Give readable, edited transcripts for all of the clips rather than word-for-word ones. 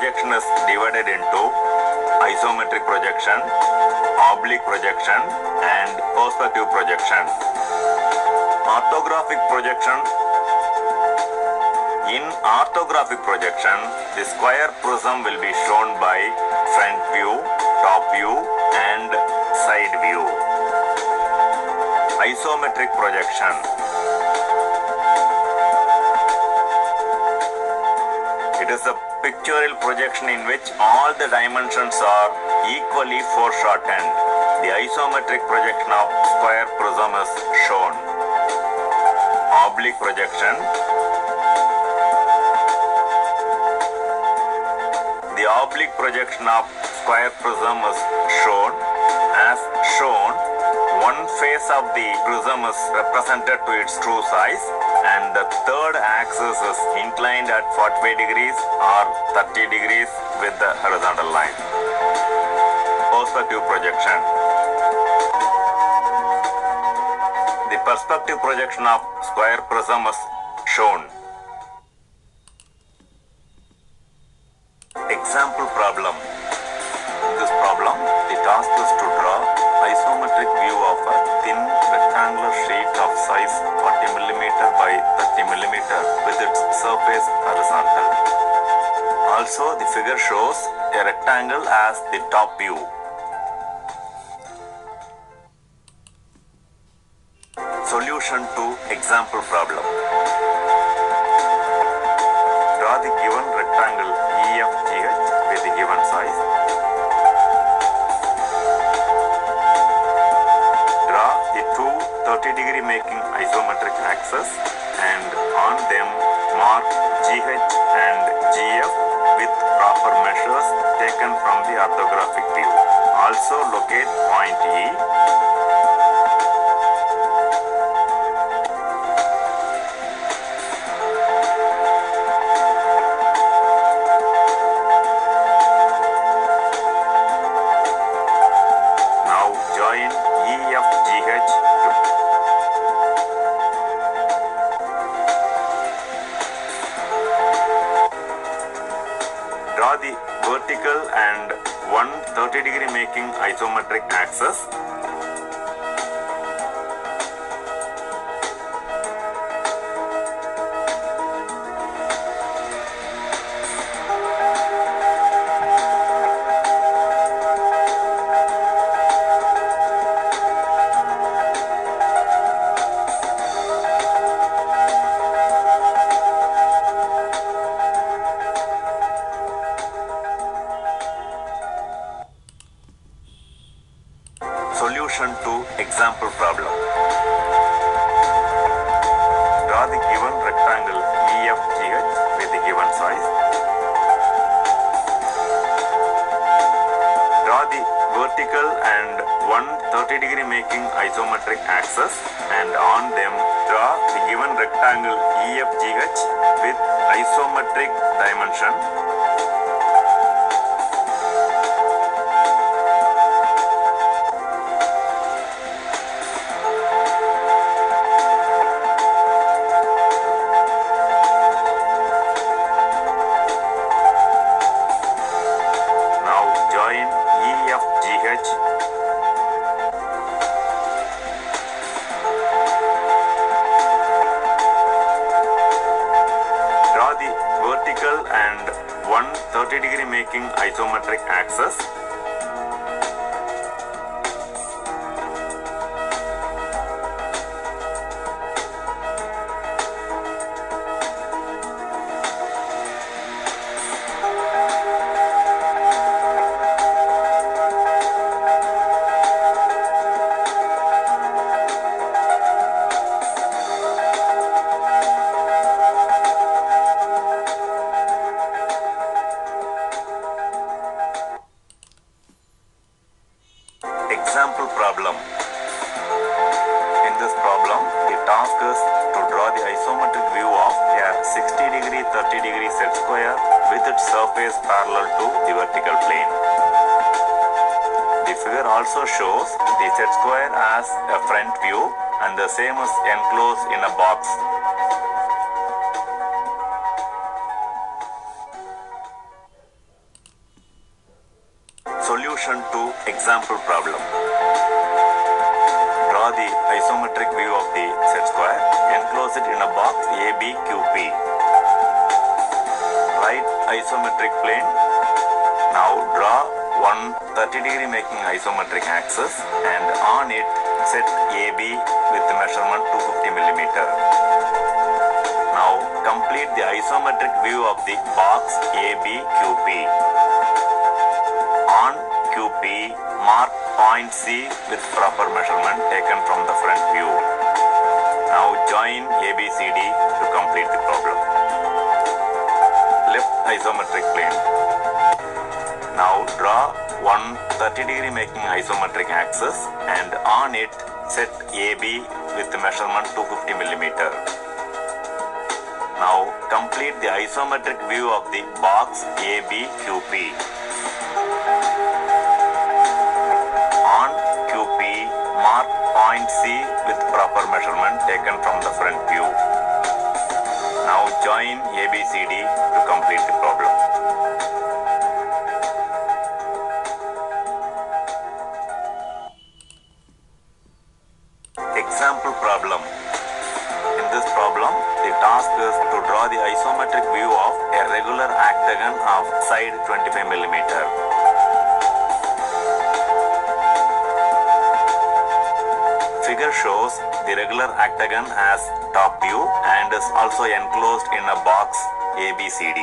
projection is divided into isometric projection, oblique projection, and perspective projection. Orthographic projection. In orthographic projection, the square prism will be shown by front view, top view, and side view. Isometric projection. It is a pictorial projection in which all the dimensions are equally foreshortened. The isometric projection of square prism is shown. Oblique projection. The oblique projection of square prism is shown. As shown, one face of the prism is represented to its true size and the third axis is inclined at 45 degrees or 30 degrees with the horizontal line. Perspective projection. The perspective projection of square prism is shown. Example problem. In this problem, the task is to draw isometric view of a thin rectangular sheet of size 40 mm by 30 mm with its surface horizontal. Also, the figure shows a rectangle as the top view. Solution to example problem. Draw the given rectangle EFGH with the given size. Draw the two 30-degree making isometric axes and on them mark GH and GF with proper measures taken from the orthographic view. Also locate point E. Draw the vertical and one 30-degree making isometric axis. Solution to example problem. Draw the given rectangle EFGH with the given size. Draw the vertical and one 30-degree making isometric axis and on them draw the given rectangle EFGH with isometric dimension. And one 30-degree making isometric axis. Example problem. In this problem, the task is to draw the isometric view of a 60-degree 30-degree set square with its surface parallel to the vertical plane. The figure also shows the set square as a front view and the same is enclosed in a box. Solution to example problem. Draw the isometric view of the set square. Enclose it in a box ABQP. Write isometric plane. Now draw one 30-degree making isometric axis and on it set AB with the measurement 250 mm. Now complete the isometric view of the box ABQP. On QP, mark point C with proper measurement taken from the front view. Now join ABCD to complete the problem. Left isometric plane. Now draw one 30-degree making isometric axis and on it set AB with the measurement 250 mm. Now complete the isometric view of the box ABQP. On QP, mark point C with proper measurement taken from the front view. Now join ABCD to complete the problem. Example problem. In this problem, the task is to draw the isometric view of a regular octagon of side 25 mm. Figure shows the regular octagon as top view and is also enclosed in a box ABCD.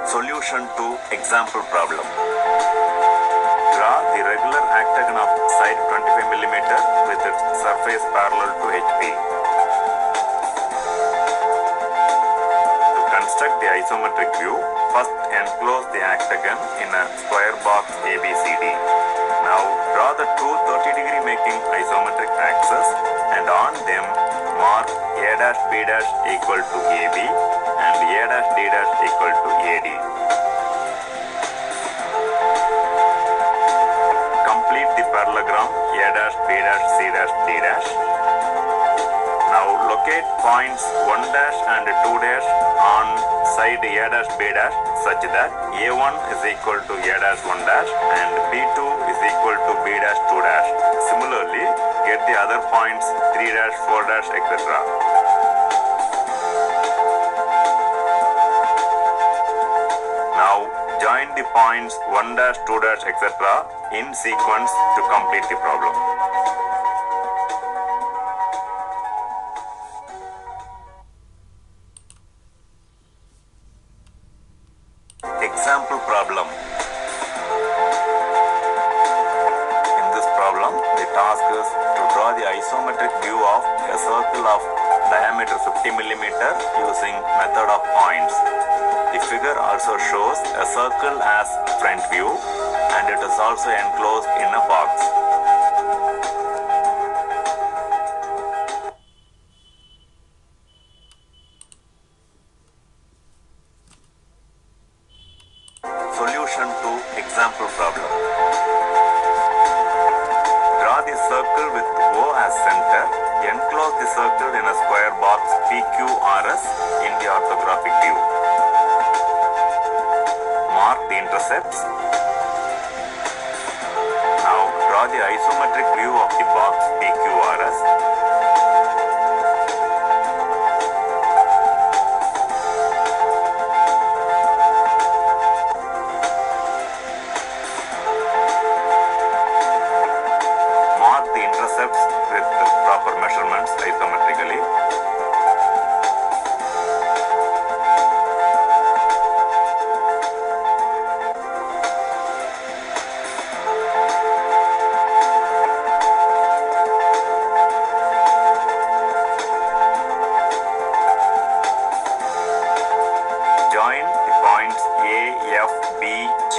Solution to example problem. Draw the regular octagon of side 25 mm with its surface parallel to HP. To construct the isometric view, first enclose the octagon in a square box ABCD. Now draw the two 30-degree making isometric axes and on them mark A', B' equal to AB and A', D' equal to AD. Complete the parallelogram A', B', C', D'. Now locate points 1' and 2' on side A', B' such that A1 is equal to A'1' and B2 is equal to B'2'. Similarly, get the other points 3', 4', etc. Now join the points 1', 2', etc. in sequence to complete the problem. Example problem. In this problem, the task is to draw the isometric view of a circle of diameter 50 mm using method of points. The figure also shows a circle as front view and it is also enclosed in a box. Solution to example problem. Draw the circle with O as center. Enclose the circle in a square box PQRS in the orthographic view. Mark the intercepts. Now draw the isometric view of the box PQRS. Mark the intercepts with the proper measurements isometrically. Join the points A, F, B, G,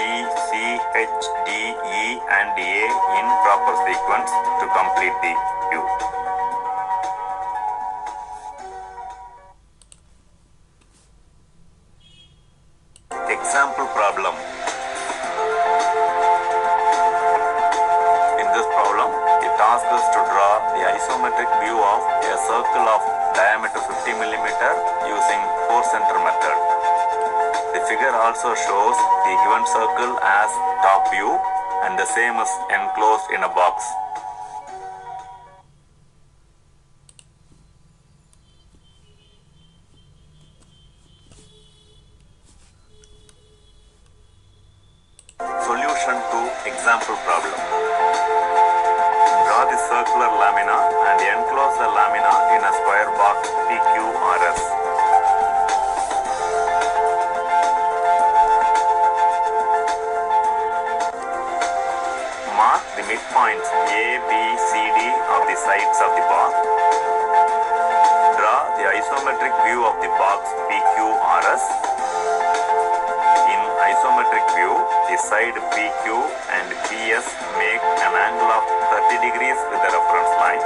C, H, D, E and A in proper sequence to complete the view. Example problem. In this problem, the task is to draw the isometric view of a circle of diameter 50 millimeter using 4 center method. The figure also shows the given circle as top view and the same is enclosed in a box. Solution to example problem. Draw the circular lamina and enclose the lamina in a square box PQRS. Mark the midpoints A, B, C, D of the sides of the box. Draw the isometric view of the box PQRS. In isometric view, the side PQ and PS make an angle of 30 degrees with the reference line.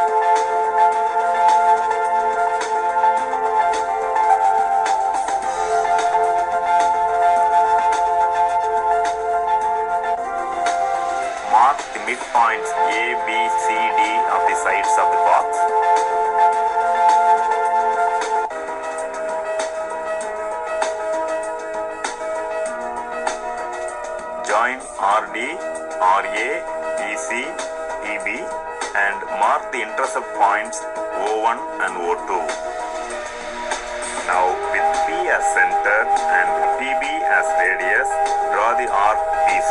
Mark the midpoints A, B, C, D of the sides of the box. Join RD, RA, EC, EB and mark the intercept points O1 and O2. Now with P as center and PB as radius, draw the arc BC.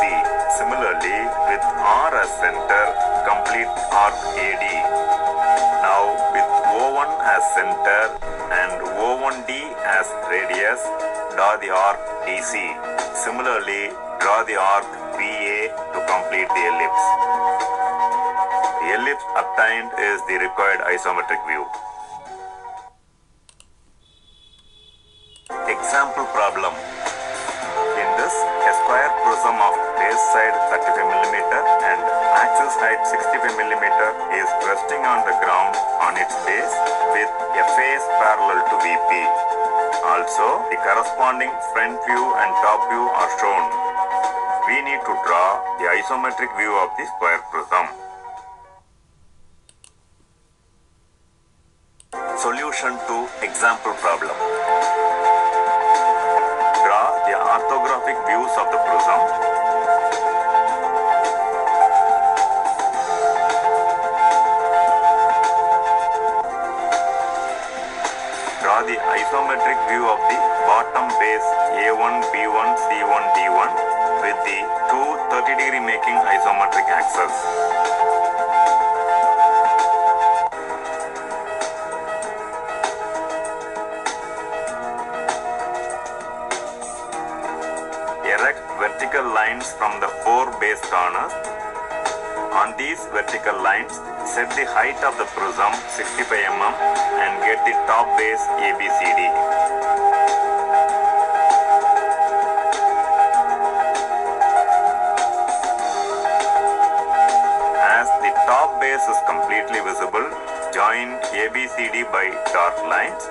Similarly with R as center, complete arc AD. Now with O1 as center and O1D as radius, draw the arc DC. Similarly, draw the arc BA to complete the ellipse. The ellipse obtained is the required isometric view. Example problem. In this, a square prism of base side 35 mm and axis height 65 mm is resting on the ground on its base with a face parallel to VP. Also, the corresponding front view and top view are shown. We need to draw the isometric view of the square prism. Solution to example problem. Draw the orthographic views of the prism. Draw the isometric view of the bottom base A1, B1, C1, D1 with the two 30-degree making isometric axes. Erect vertical lines from the 4 base corners. On these vertical lines, set the height of the prism 65 mm and get the top base ABCD. As the top base is completely visible, join ABCD by dark lines.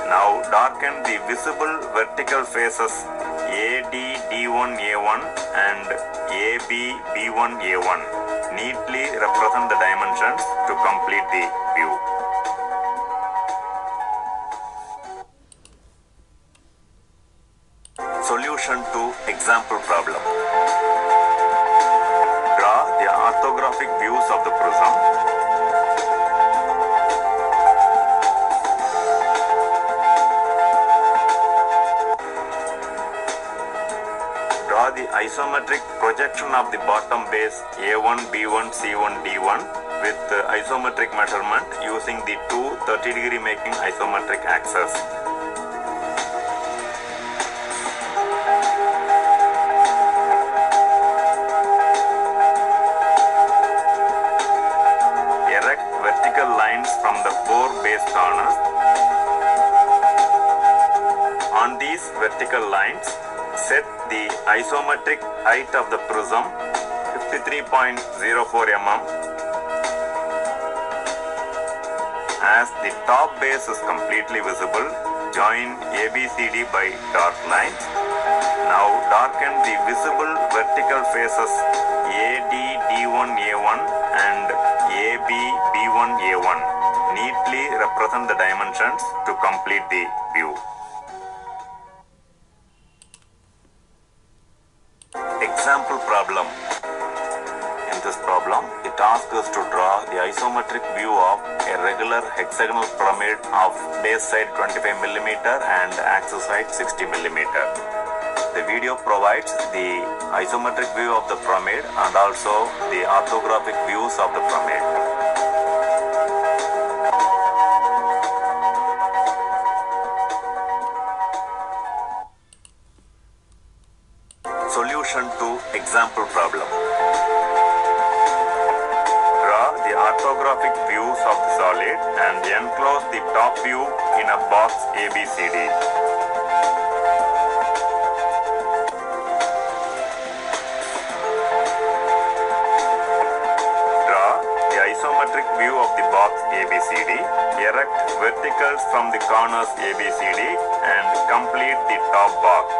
Now darken the visible vertical faces AD D1A1 and AB B1A1. Neatly represent the dimensions to complete the view. Solution to example problem. Draw the orthographic views of the prism. Draw the isometric projection of the bottom base A1, B1, C1, D1 with isometric measurement using the two 30-degree making isometric axes. Erect vertical lines from the 4 base corners. On these vertical lines, set the isometric height of the prism 53.04 mm. As the top base is completely visible, join ABCD by dark lines. Now darken the visible vertical faces AD D1A1 and AB B1A1. Neatly represent the dimensions to complete the view. Example problem. In this problem, it asks us to draw the isometric view of a regular hexagonal pyramid of base side 25 mm and axis side 60 mm. The video provides the isometric view of the pyramid and also the orthographic views of the pyramid. Solution to example problem. Draw the orthographic views of the solid and enclose the top view in a box ABCD. Draw the isometric view of the box ABCD. Erect verticals from the corners ABCD and complete the top box.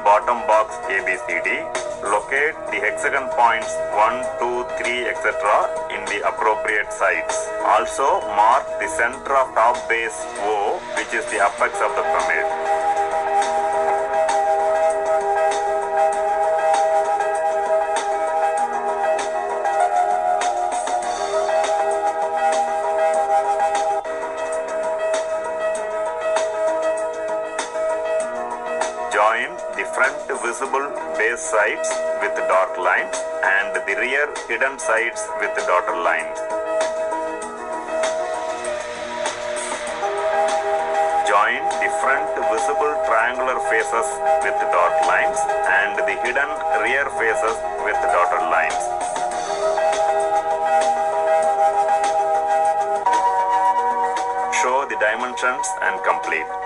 Bottom box ABCD, locate the hexagon points 1, 2, 3, etc. in the appropriate sides. Also mark the center of top base O, which is the apex of the pyramid. Join the front visible base sides with dark lines and the rear hidden sides with dotted lines. Join the front visible triangular faces with dark lines and the hidden rear faces with dotted lines. Show the dimensions and complete.